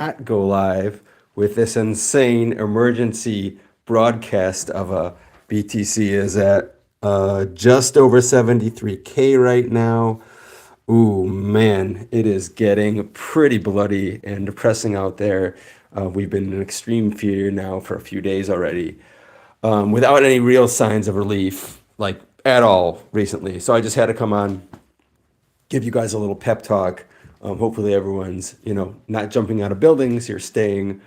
not go live with this insane emergency broadcast of a BTC is at just over 73K right now. Ooh, man, it is getting pretty bloody and depressing out there. We've been in extreme fear now for a few days already, without any real signs of relief, like at all recently. So I just had to come on, give you guys a little pep talk. Hopefully everyone's, not jumping out of buildings. You're staying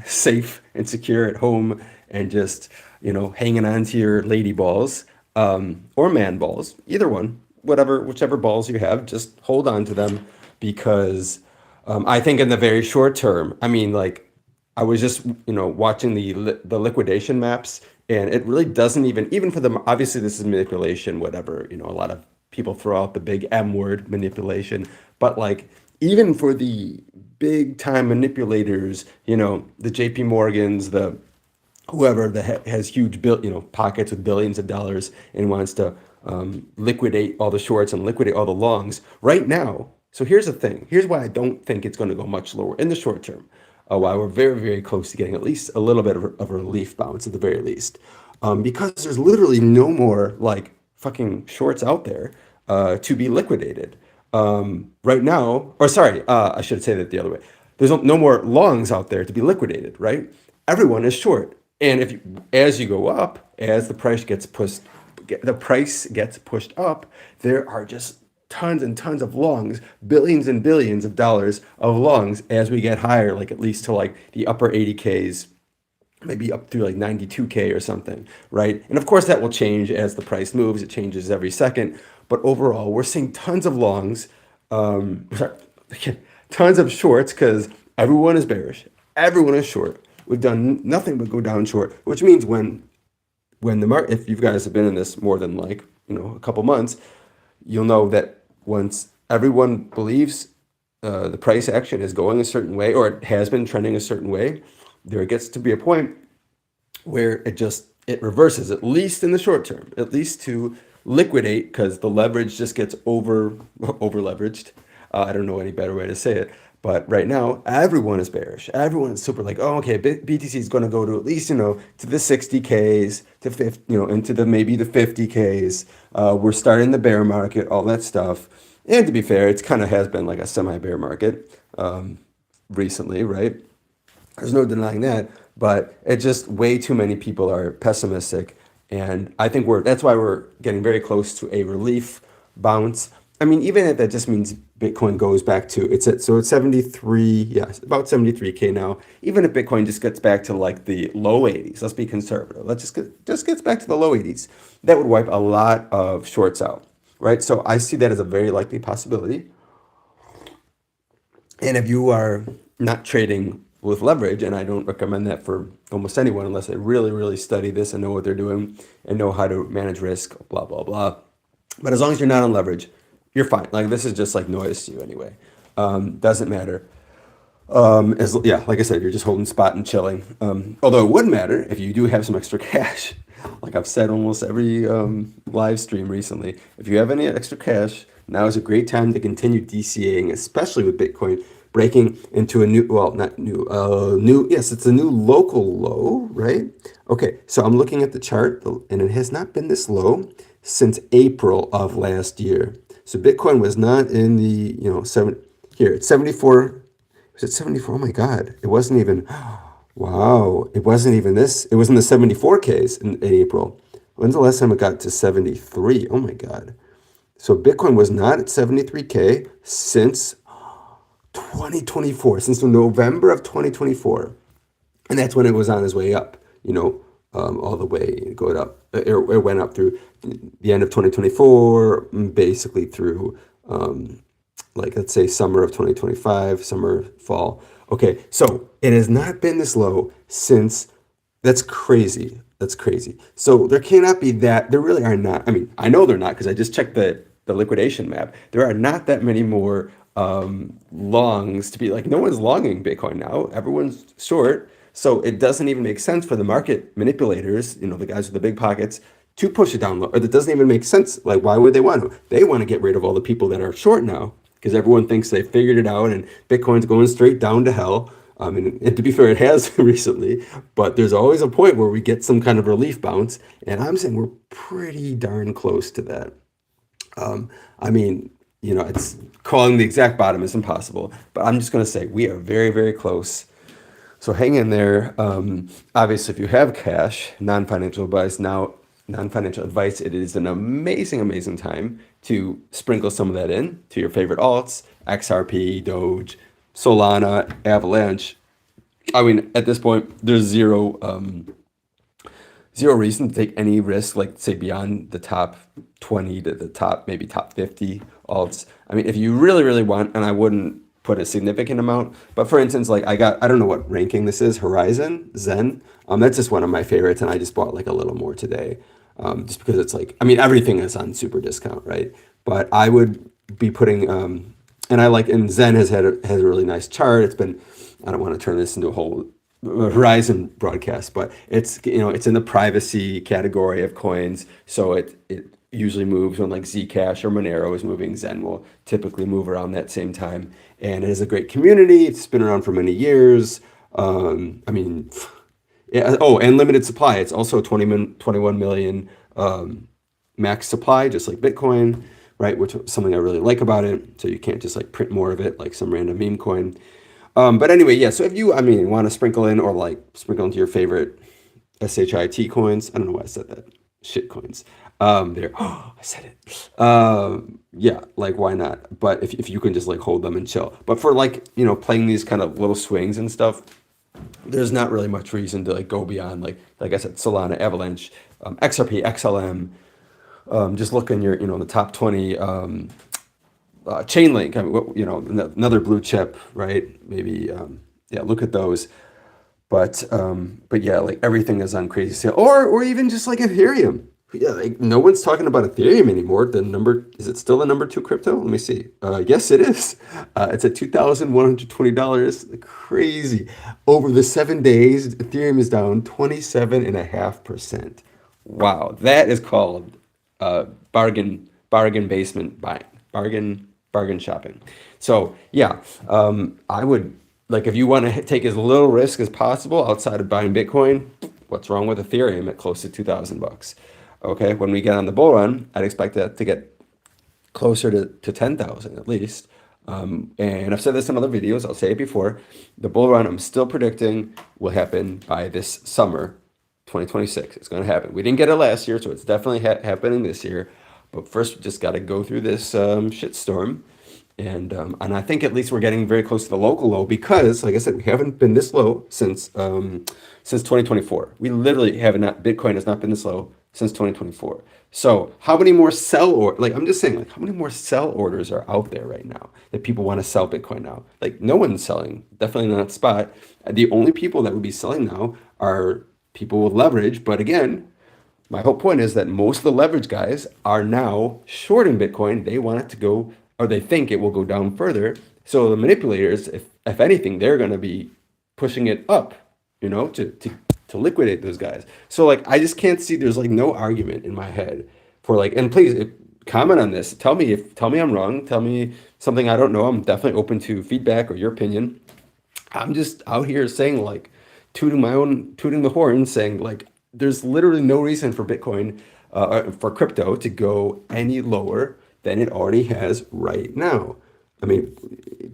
safe and secure at home and just, hanging on to your lady balls or man balls, either one, whichever balls you have, just hold on to them because I think in the very short term, I mean, like I was just, watching the liquidation maps, and it really doesn't even for them. Obviously, this is manipulation, whatever. A lot of people throw out the big M word, manipulation, but like even for the big time manipulators, the J.P. Morgans, the whoever that has huge pockets with billions of dollars and wants to liquidate all the shorts and liquidate all the longs right now. So here's the thing. Here's why I don't think it's going to go much lower in the short term. Why we're very, very close to getting at least a little bit of a relief bounce at the very least. Because there's literally no more like fucking shorts out there to be liquidated right now. Or sorry, I should say that the other way. There's no more longs out there to be liquidated, right? Everyone is short. And as you go up, as the price gets pushed up, there are just tons and tons of longs, billions and billions of dollars of longs as we get higher, like at least to like the upper 80Ks, maybe up to like 92K or something, right? And of course that will change as the price moves. It changes every second. But overall, we're seeing tons of longs, sorry, tons of shorts because everyone is bearish. Everyone is short. We've done nothing but go down short, which means when the market, if you guys have been in this more than like, a couple months, you'll know that once everyone believes the price action is going a certain way, or it has been trending a certain way, there gets to be a point where it reverses, at least in the short term, at least to liquidate, because the leverage just gets over leveraged. I don't know any better way to say it. But right now, everyone is bearish. Everyone is super like, oh, okay, BTC is going to go to at least, to the 60Ks, to 50, into maybe the 50Ks. We're starting the bear market, all that stuff. And to be fair, it's kind of has been like a semi-bear market recently, right? There's no denying that. But it's just way too many people are pessimistic. And I think that's why we're getting very close to a relief bounce. I mean, even if that just means Bitcoin goes back to it's 73, yeah, about 73K now. Even if Bitcoin just gets back to like the low 80s, let's be conservative. Let's just gets back to the low 80s. That would wipe a lot of shorts out, right? So I see that as a very likely possibility. And if you are not trading with leverage, and I don't recommend that for almost anyone unless they really, really study this and know what they're doing and know how to manage risk, blah, blah, blah. But as long as you're not on leverage, you're fine. Like this is just like noise to you anyway. Doesn't matter. Like I said, you're just holding spot and chilling. Although it would matter if you do have some extra cash. Like I've said almost every live stream recently, if you have any extra cash, now is a great time to continue DCAing, especially with Bitcoin breaking into a yes, it's a new local low, right? Okay, so I'm looking at the chart, and it has not been this low since April of last year. So Bitcoin was not in the, it's 74. Was it 74? Oh my God. It wasn't even, wow. It wasn't even this. It was in the 74Ks in April. When's the last time it got to 73? Oh my God. So Bitcoin was not at 73K since 2024, since November of 2024. And that's when it was on its way up, all the way going up. It went up through the end of 2024, basically through, let's say summer of 2025, summer, fall. Okay, so it has not been this low since. That's crazy. That's crazy. So there cannot be that. There really are not. I mean, I know they're not because I just checked the liquidation map. There are not that many more longs to be like. No one's longing Bitcoin now. Everyone's short. So it doesn't even make sense for the market manipulators, the guys with the big pockets, to push it down low. Or that doesn't even make sense. Like, why would they want to? They want to get rid of all the people that are short now. because everyone thinks they figured it out and Bitcoin's going straight down to hell. And to be fair, it has recently, but there's always a point where we get some kind of relief bounce, and I'm saying we're pretty darn close to that. I mean, it's calling the exact bottom is impossible, but I'm just going to say we are very, very close. So hang in there. Obviously, if you have cash, non-financial advice, it is an amazing, amazing time to sprinkle some of that in to your favorite alts, XRP, Doge, Solana, Avalanche. I mean, at this point, there's zero reason to take any risk, like say beyond the top 20 to the maybe top 50 alts. I mean, if you really, really want, and I wouldn't put a significant amount, but for instance, like I don't know what ranking this is, Horizon, Zen. That's just one of my favorites, and I just bought like a little more today, just because it's like, I mean, everything is on super discount, right? But I would be putting, and Zen has a really nice chart. It's been, I don't want to turn this into a whole Horizon broadcast, but it's in the privacy category of coins, so it usually moves when like Zcash or Monero is moving. Zen will typically move around that same time, and it is a great community. It's been around for many years. I mean, yeah. Oh, and limited supply. It's also 21 million max supply, just like Bitcoin, right? Which is something I really like about it. So you can't just like print more of it like some random meme coin. But anyway, yeah, so if you, want to sprinkle in or like sprinkle into your favorite SHIT coins, I don't know why I said that, shit coins. There, I said it. Yeah, like why not? But if you can just like hold them and chill. But for like, playing these kind of little swings and stuff, there's not really much reason to like go beyond like I said, Solana, Avalanche, XRP, XLM. Just look in your, the top 20, Chainlink, another blue chip, right? Maybe, look at those. But yeah, like everything is on crazy sale, or even just like Ethereum. Yeah, like no one's talking about Ethereum anymore. Is it still the number 2 crypto? Let me see. Yes, it is. It's at $2,120. Crazy. Over the 7 days, Ethereum is down 27.5%. Wow, that is called bargain basement buying. Bargain shopping. So yeah, I would, like, if you want to take as little risk as possible outside of buying Bitcoin, what's wrong with Ethereum at close to $2,000? Okay, when we get on the bull run, I'd expect that to get closer to 10,000 at least. And I've said this in other videos, I'll say it before, the bull run I'm still predicting will happen by this summer, 2026. It's going to happen. We didn't get it last year, so it's definitely happening this year. But first, we just got to go through this shitstorm. And I think at least we're getting very close to the local low because, like I said, we haven't been this low since 2024. We literally have not, Bitcoin has not been this low since 2024. So how many more I'm just saying, like, how many more sell orders are out there right now that people want to sell Bitcoin now? Like, no one's selling, definitely not spot. The only people that would be selling now are people with leverage. But again, my whole point is that most of the leverage guys are now shorting Bitcoin. They want it to go, or they think it will go down further. So the manipulators, if anything, they're going to be pushing it up, to liquidate those guys. So like, I just can't see, there's like no argument in my head for like, and please comment on this. Tell me I'm wrong. Tell me something I don't know. I'm definitely open to feedback or your opinion. I'm just out here saying, like, tooting the horn, saying like, there's literally no reason for Bitcoin, for crypto to go any lower than it already has right now. I mean,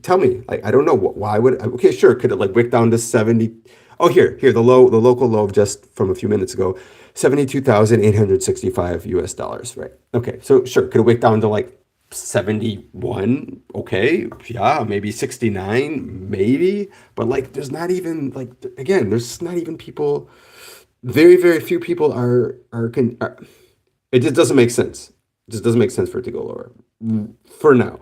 tell me, like, I don't know why would, okay, sure. Could it like wick down to 70? Oh, here, the local low just from a few minutes ago, $72,865, right? Okay. So sure. Could it wick down to like 71? Okay. Yeah. Maybe 69, maybe, but like, there's not even like, again, there's not even people, very, very few people are it just doesn't make sense. It just doesn't make sense for it to go lower for now.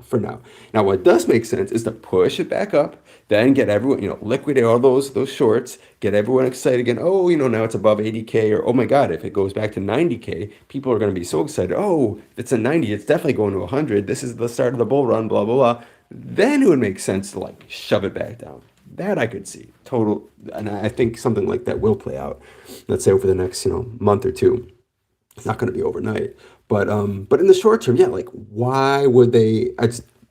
Now, what does make sense is to push it back up, then get everyone, liquidate all those shorts, get everyone excited again. Oh, now it's above 80K, or oh my God, if it goes back to 90K, people are going to be so excited. Oh, if it's a 90, it's definitely going to 100. This is the start of the bull run, blah, blah, blah. Then it would make sense to like shove it back down. That I could see total, and I think something like that will play out. Let's say over the next month or two. It's not going to be overnight, but in the short term, yeah. Like, why would they?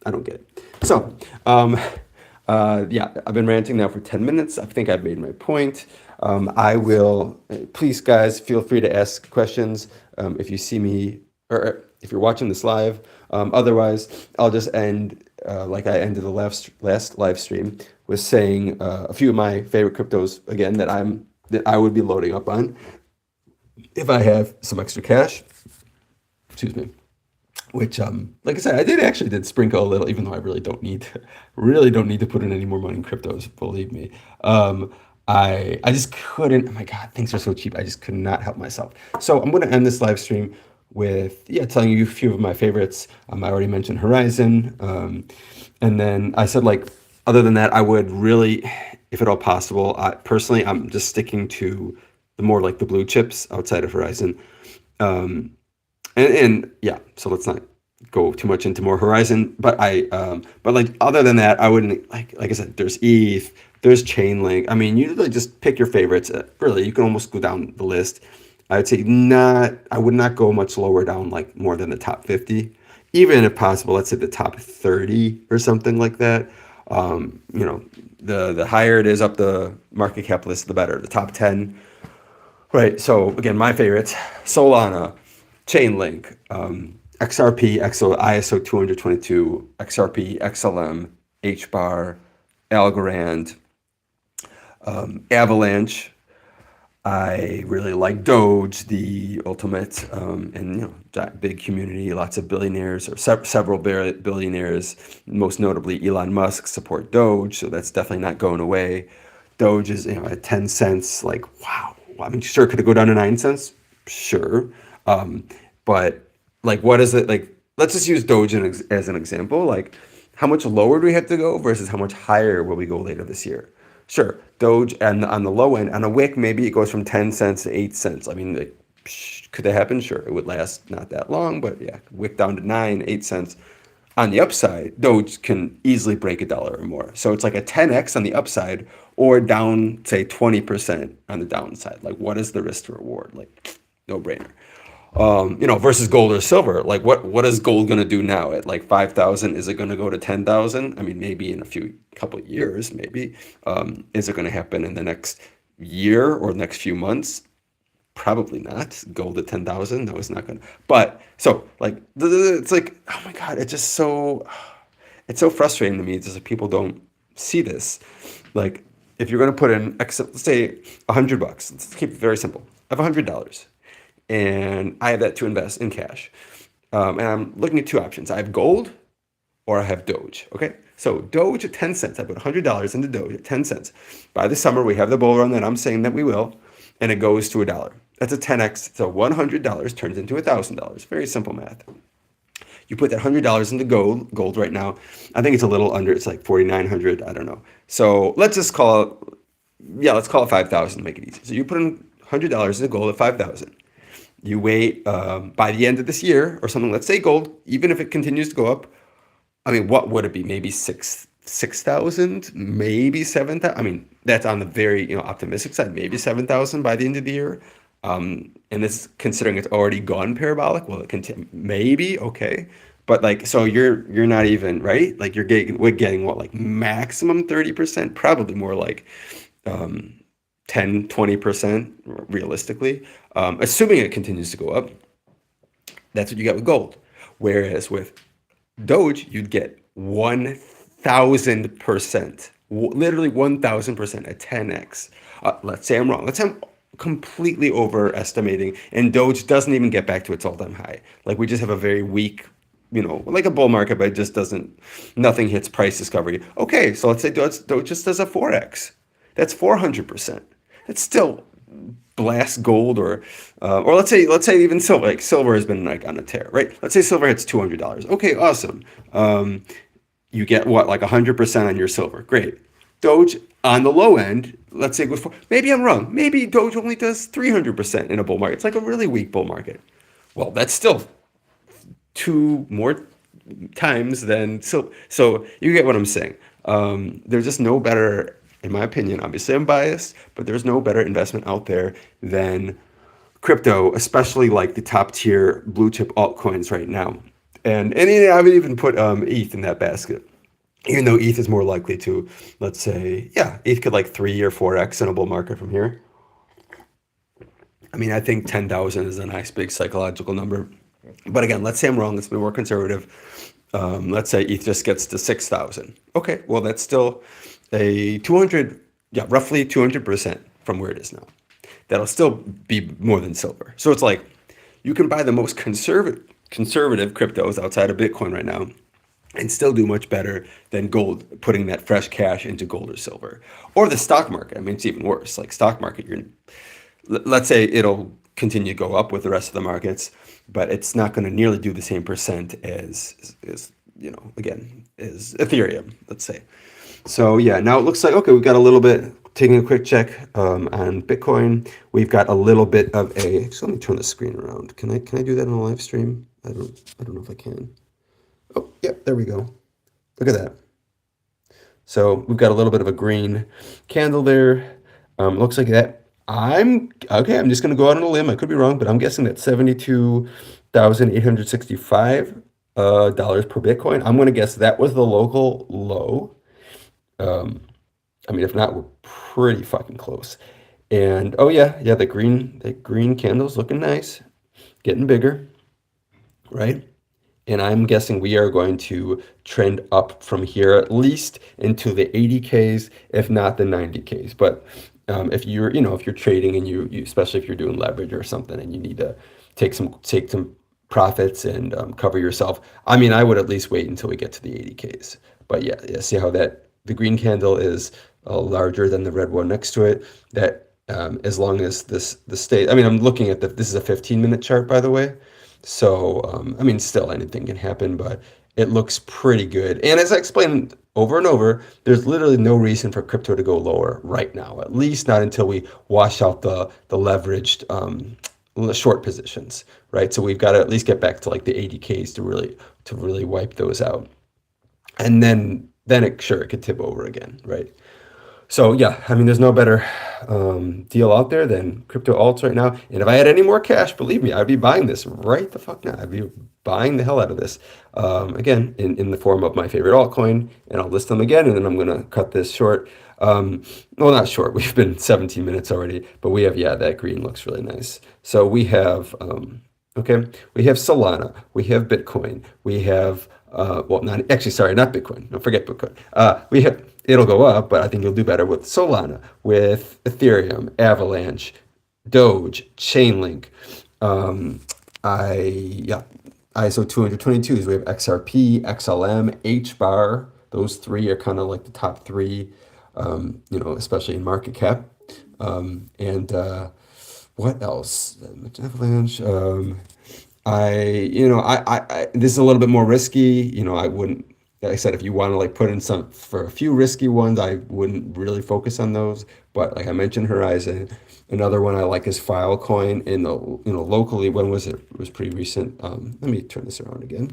I don't get it. So, yeah, I've been ranting now for 10 minutes. I think I've made my point. I will, please guys, feel free to ask questions if you see me, or if you're watching this live. Otherwise, I'll just end like I ended the last live stream with saying a few of my favorite cryptos again that I would be loading up on if I have some extra cash. Excuse me. Which, like I said, I did sprinkle a little, even though I really don't need to put in any more money in cryptos, believe me. I just couldn't, oh my God, things are so cheap. I just could not help myself. So I'm going to end this live stream with, yeah, telling you a few of my favorites. I already mentioned Horizon. And then I said, like, other than that, I would really, if at all possible, personally, I'm just sticking to the more like the blue chips outside of Horizon. And yeah, so let's not go too much into more Horizon, but but like other than that, I wouldn't like I said, there's ETH, there's Chainlink. I mean, you really just pick your favorites. Really, you can almost go down the list. I would say I would not go much lower down, like more than the top 50, even if possible. Let's say the top 30 or something like that. You know, the higher it is up the market cap list, the better. The top 10, right? So again, my favorites: Solana, Chainlink, XRP, ISO 222, XRP, XLM, HBAR, Algorand, Avalanche. I really like Doge, the ultimate, and you know, that big community, lots of billionaires or several billionaires, most notably Elon Musk, support Doge, so that's definitely not going away. Doge is, you know, at 10 cents, like, wow. I mean, sure, could it go down to 9 cents? Sure. But like, what is it like? Let's just use Doge as an example. Like, how much lower do we have to go versus how much higher will we go later this year? Sure, Doge and on the low end, on a wick, maybe it goes from 10 cents to 8 cents. I mean, like, could that happen? Sure, it would last not that long, but yeah, wick down to 9, 8 cents. On the upside, Doge can easily break $1 or more. So it's like a 10x on the upside or down, say, 20% on the downside. Like, what is the risk to reward? Like, no brainer. You know, versus gold or silver. Like, what is gold going to do now at like 5,000? Is it going to go to 10,000? I mean, maybe in couple of years, maybe. Is it going to happen in the next year or next few months? Probably not. Gold at 10,000? No, it's not going to. But so like, it's like, oh my God, it's so frustrating to me. It's just that people don't see this. Like, if you're going to put in, let's say $100, let's keep it very simple. I have $100. And I have that to invest in cash. And I'm looking at two options. I have gold or I have Doge. Okay. So Doge at 10 cents. I put $100 into Doge at 10 cents. By the summer, we have the bull run that I'm saying that we will, and it goes to $1. That's a 10x. So $100 turns into $1,000. Very simple math. You put that $100 into gold right now. I think it's a little under, it's like 4,900. I don't know. So let's just call it, let's call it 5,000 to make it easy. So you put in $100 into gold at 5,000. You wait by the end of this year or something, let's say gold, even if it continues to go up, I mean, what would it be? Maybe 6,000, maybe 7,000. I mean, that's on the very, optimistic side, maybe 7,000 by the end of the year. And this considering it's already gone parabolic. Well, it continue, maybe, okay. But like, so you're not even, right? Like we're getting what, like maximum 30%, probably more like 10, 20% realistically, assuming it continues to go up. That's what you get with gold. Whereas with Doge, you'd get 1,000%, literally 1,000%, a 10x. Let's say I'm wrong. Let's say I'm completely overestimating, and Doge doesn't even get back to its all-time high. Like, we just have a very weak, like a bull market, but it just nothing hits price discovery. Okay, so let's say Doge just does a 4x. That's 400%. It's still blast gold or let's say even silver. Like silver has been like on a tear, right? Let's say silver hits $200. Okay, awesome. You get what, like 100% on your silver. Great. Doge on the low end, let's say it goes maybe I'm wrong. Maybe Doge only does 300% in a bull market. It's like a really weak bull market. Well, that's still 2 more times than silver. So you get what I'm saying. There's just no better, in my opinion, obviously I'm biased, but there's no better investment out there than crypto, especially like the top tier blue chip altcoins right now. And I would even put ETH in that basket. Even though ETH is more likely to, let's say, yeah, ETH could like 3 or 4x in a bull market from here. I mean, I think 10,000 is a nice big psychological number. But again, let's say I'm wrong. Let's be more conservative. Let's say ETH just gets to 6,000. Okay, well, that's still a 200, yeah, roughly 200% from where it is now. That'll still be more than silver. So it's like you can buy the most conservative cryptos outside of Bitcoin right now and still do much better than gold, putting that fresh cash into gold or silver. Or the stock market. I mean, it's even worse. Like stock market, let's say it'll continue to go up with the rest of the markets, but it's not going to nearly do the same percent as again, as Ethereum, let's say. So yeah, now it looks like, okay, we've got a little bit, taking a quick check on Bitcoin. We've got a little bit of a, just let me turn the screen around. Can I do that on a live stream? I don't know if I can. Oh, yeah, there we go. Look at that. So we've got a little bit of a green candle there. Looks like that. I'm just going to go out on a limb. I could be wrong, but I'm guessing that $72,865 dollars per Bitcoin. I'm going to guess that was the local low. I mean, if not, we're pretty fucking close. And oh yeah, the green candle's looking nice, getting bigger, right? And I'm guessing we are going to trend up from here at least into the 80Ks, if not the 90Ks. But if you're trading and you especially if you're doing leverage or something and you need to take some profits and cover yourself, I mean, I would at least wait until we get to the 80Ks. But yeah, see how that the green candle is larger than the red one next to it. That as long as the state, I mean, I'm looking at this is a 15-minute chart, by the way. So, I mean, still anything can happen, but it looks pretty good. And as I explained over and over, there's literally no reason for crypto to go lower right now, at least not until we wash out the leveraged short positions, right? So we've got to at least get back to like the 80Ks to really wipe those out. And then it could tip over again, right? So yeah, I mean, there's no better deal out there than crypto alts right now. And if I had any more cash, believe me, I'd be buying this right the fuck now. I'd be buying the hell out of this. Again, in the form of my favorite altcoin, and I'll list them again, and then I'm gonna cut this short. Well, not short. We've been 17 minutes already, but we have, that green looks really nice. So we have, we have Solana, we have Bitcoin, we have, not Bitcoin. Don't forget Bitcoin. We have, it'll go up, but I think you'll do better with Solana, with Ethereum, Avalanche, Doge, Chainlink. ISO 222s. We have XRP, XLM, HBAR. Those three are kind of like the top three, especially in market cap. And what else? Avalanche. This is a little bit more risky. I wouldn't, like I said, if you want to like put in some for a few risky ones, I wouldn't really focus on those. But like I mentioned, Horizon. Another one I like is Filecoin. In the locally, when was it? It was pretty recent. Let me turn this around again.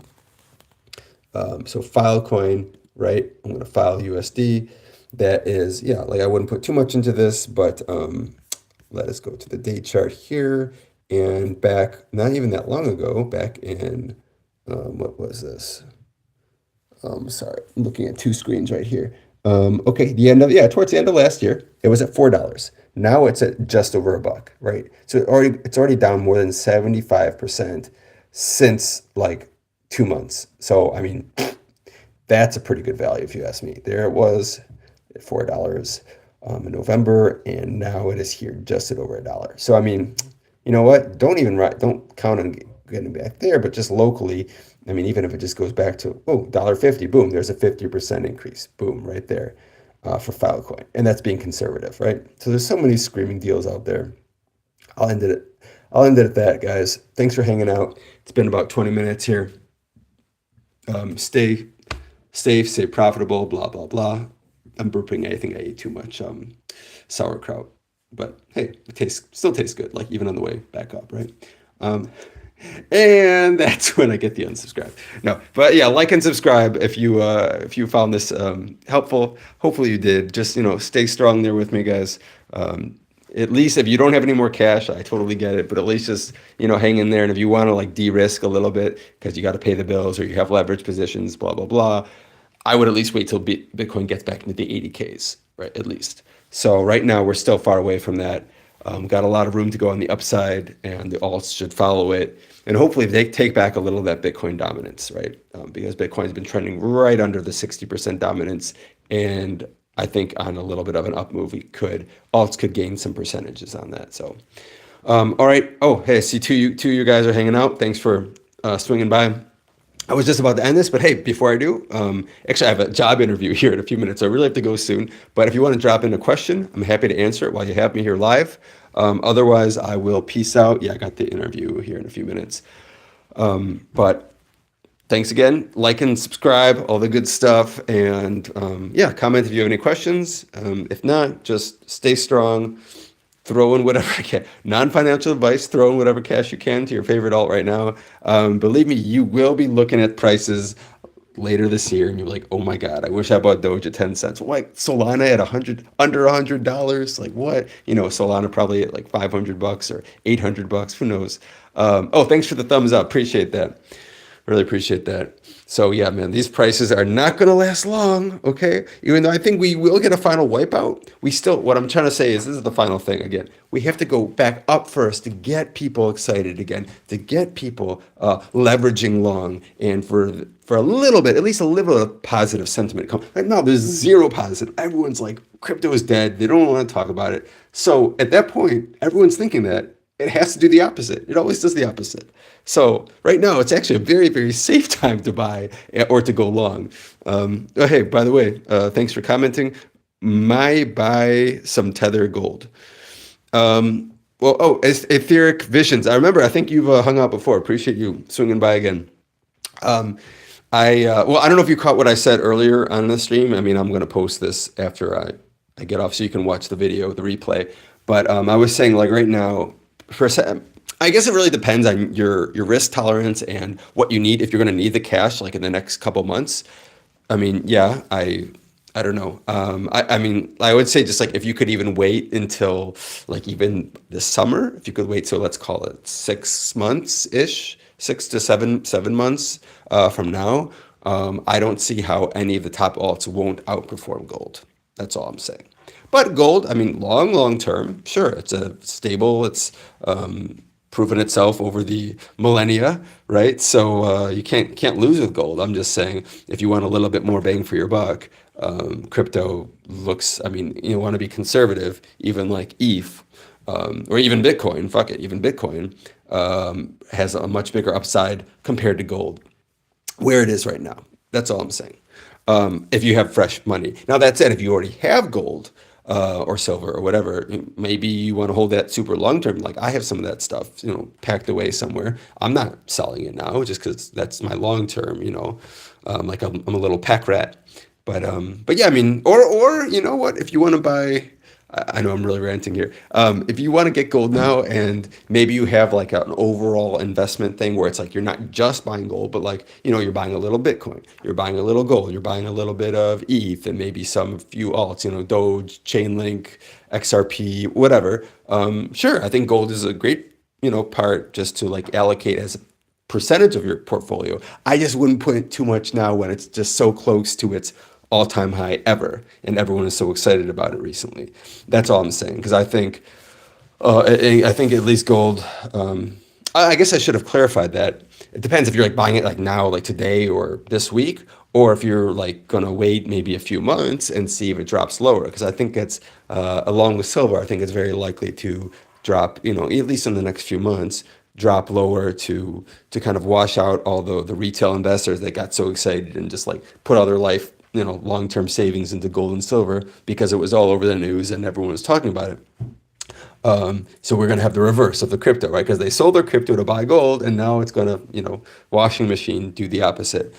So Filecoin, right? I'm going to file USD. That is, like I wouldn't put too much into this, but let us go to the day chart here. And back, not even that long ago, back in, what was this? Sorry, I'm looking at two screens right here. Towards the end of last year, it was at $4. Now it's at just over $1, right? So it's already down more than 75% since like 2 months. So, I mean, that's a pretty good value if you ask me. There it was at $4 in November, and now it is here just at over $1. So, I mean, you know what? Don't count on getting back there, but just locally, I mean, even if it just goes back to, $1.50, boom, there's a 50% increase, boom, right there for Filecoin. And that's being conservative, right? So there's so many screaming deals out there. I'll end it at that, guys. Thanks for hanging out. It's been about 20 minutes here. Stay safe, stay profitable, blah, blah, blah. I'm burping. I think I ate too much sauerkraut. But hey, it still tastes good, like even on the way back up, right? And that's when I get the unsubscribe. No, but yeah, like and subscribe if you found this helpful. Hopefully you did. Just stay strong there with me, guys. at least if you don't have any more cash, I totally get it, but at least just, hang in there. And if you want to like de-risk a little bit because you got to pay the bills or you have leverage positions, blah, blah, blah, I would at least wait till Bitcoin gets back into the 80Ks, right? At least. So right now we're still far away from that. Got a lot of room to go on the upside, and the alts should follow it. And hopefully they take back a little of that Bitcoin dominance, right? Because Bitcoin's been trending right under the 60% dominance. And I think on a little bit of an up move, alts could gain some percentages on that. So, all right. Oh, hey, I see two of you guys are hanging out. Thanks for swinging by. I was just about to end this, but hey, before I do, actually I have a job interview here in a few minutes, so I really have to go soon. But if you want to drop in a question, I'm happy to answer it while you have me here live. Otherwise, I will peace out. Yeah, I got the interview here in a few minutes. But thanks again. Like and subscribe, all the good stuff. And yeah, comment if you have any questions. If not, just stay strong. Throw in whatever I can. Non-financial advice, throw in whatever cash you can to your favorite alt right now. Believe me, you will be looking at prices later this year and you're like, oh my God, I wish I bought Doge at 10 cents. Like Solana at under $100. Like what? Solana probably at like $500 or $800. Who knows? Oh, thanks for the thumbs up. Appreciate that. Really appreciate that. So yeah, man, these prices are not going to last long, okay? Even though I think we will get a final wipeout, what I'm trying to say is this is the final thing again. We have to go back up first to get people excited again, to get people leveraging long, and for a little bit, at least a little bit of positive sentiment come. Right now, there's zero positive. Everyone's like, crypto is dead. They don't want to talk about it. So at that point, everyone's thinking that it has to do the opposite. It always does the opposite. So right now, it's actually a very, very safe time to buy or to go long. Oh, hey, by the way, thanks for commenting. Might buy some Tether gold. Etheric Visions. I think you've hung out before. Appreciate you swinging by again. I don't know if you caught what I said earlier on the stream. I mean, I'm going to post this after I get off so you can watch the video, the replay. But I was saying like right now, I guess it really depends on your risk tolerance and what you need. If you're going to need the cash like in the next couple months, I mean, yeah, I don't know. I mean, I would say just like if you could even wait until like even this summer, if you could wait till let's call it 6 months ish, 6 to 7 months from now, I don't see how any of the top alts won't outperform gold. That's all I'm saying. But gold, I mean, long term, sure, it's a stable. It's proven itself over the millennia, right? So you can't lose with gold. I'm just saying, if you want a little bit more bang for your buck, crypto looks. I mean, you want to be conservative, even like ETH or even Bitcoin. Fuck it, even Bitcoin has a much bigger upside compared to gold, where it is right now. That's all I'm saying. If you have fresh money. Now that said, if you already have gold or silver or whatever, maybe you want to hold that super long term. Like I have some of that stuff, packed away somewhere. I'm not selling it now just because that's my long term. Like I'm a little pack rat. But yeah, I mean, or you know what? If you want to buy. I know I'm really ranting here. If you want to get gold now and maybe you have like an overall investment thing where it's like you're not just buying gold, but like, you're buying a little Bitcoin, you're buying a little gold, you're buying a little bit of ETH and maybe some few alts, Doge, Chainlink, XRP, whatever. Sure, I think gold is a great, part just to like allocate as a percentage of your portfolio. I just wouldn't put it too much now when it's just so close to its all-time high ever, and everyone is so excited about it recently. That's all I'm saying, because I think at least gold. I guess I should have clarified that. It depends if you're like buying it like now, like today or this week, or if you're like gonna wait maybe a few months and see if it drops lower. Because I think it's along with silver, I think it's very likely to drop. At least in the next few months, drop lower to kind of wash out all the retail investors that got so excited and just like put all their life, long-term savings into gold and silver because it was all over the news and everyone was talking about it. So we're going to have the reverse of the crypto, right? Because they sold their crypto to buy gold and now it's going to, washing machine do the opposite.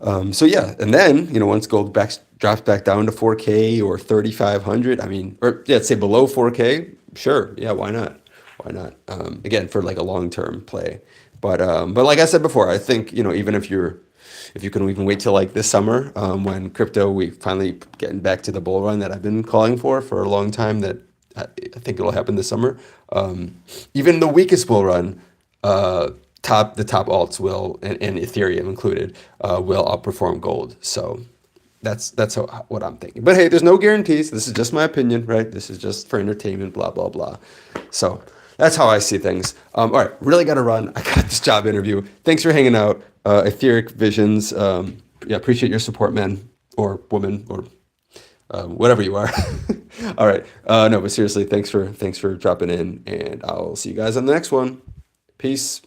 So yeah, and then, once gold drops back down to 4K or 3,500, I mean, or let's say below 4K, sure. Yeah, why not? Why not? Again, for like a long-term play. But like I said before, I think, even if you can even wait till like this summer when crypto, we finally getting back to the bull run that I've been calling for a long time, that I think it'll happen this summer. Even the weakest bull run, the top alts will, and Ethereum included, will outperform gold. So that's what I'm thinking. But hey, there's no guarantees. This is just my opinion, right? This is just for entertainment, blah, blah, blah. So that's how I see things. All right, really got to run. I got this job interview. Thanks for hanging out. Etheric Visions. Yeah, appreciate your support, man or woman or whatever you are. All right. No, but seriously, thanks for dropping in, and I'll see you guys on the next one. Peace.